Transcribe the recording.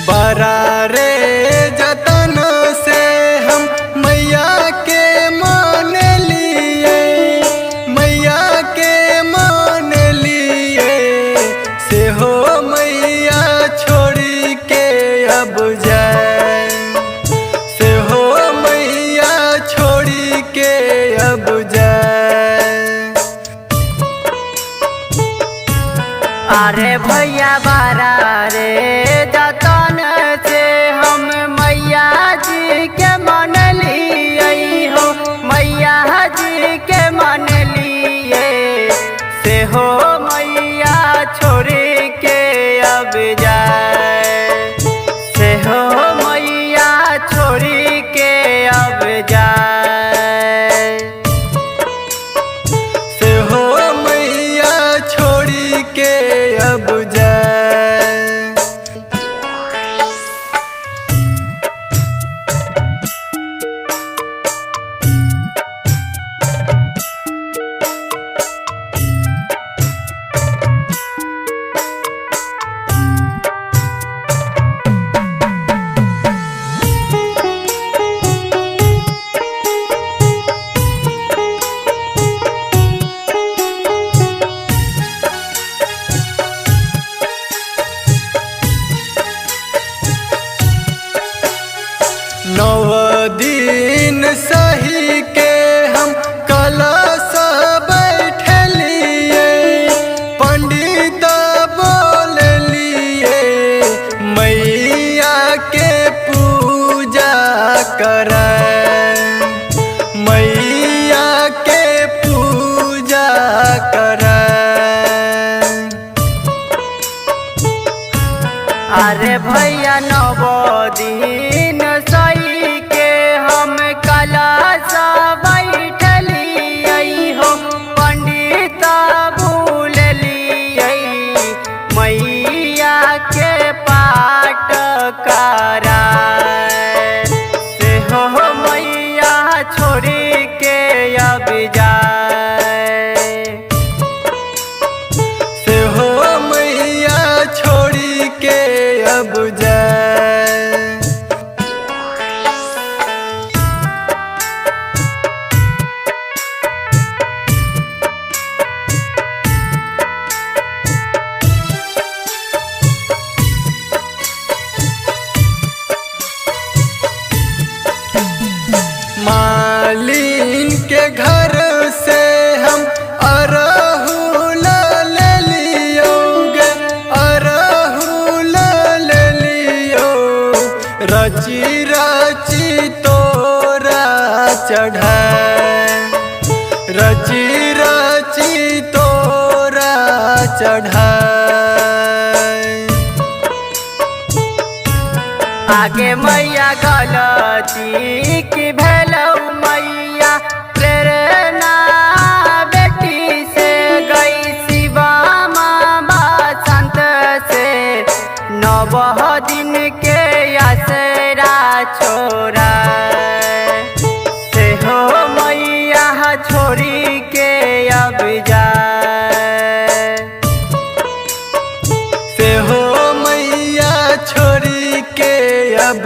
बरा रे जतन से हम मैया के मान लिए, मैया के मान लिए से हो मैया छोड़ी के अब जाए, से हो मैया छोड़ी के अब जाए। अरे भैया बारा रे जतन से हम मैया जी के मान लिए हो, मैया जी के मान लिए से हो मैया छोड़ी के अब जाए, से हो मैया छोड़ी के अब जाए, से हो मैया छोड़ी के अब जाए। नौ दिन सही के हम कलश बैठलिए, पंडित बोल लिए मैया के पूजा कराए, मैया के पूजा कराए। अरे भैया 9 दिन सही के हम कलश बैठलिए हो, पंडित भूल लिए मैया के पाठ कराए, से हो मैया छोड़ी के अब जाए, से हो मैया छोड़ी के अब जाए। मालिन के घर से हम अरहुल ले लियोगे, अरहुल ले लियो, रची रची तोरा चढ़ाए, रची रची तोरा चढ़ाए। आगे मैया गलती की भेलौ मैया प्रेरणा बेटी से गई शिवा माँ बसंत से, 9 दिन के आसरा छोड़ा से हो मैया छोड़ी के अब जाए, से हो मैया छोड़ी के अब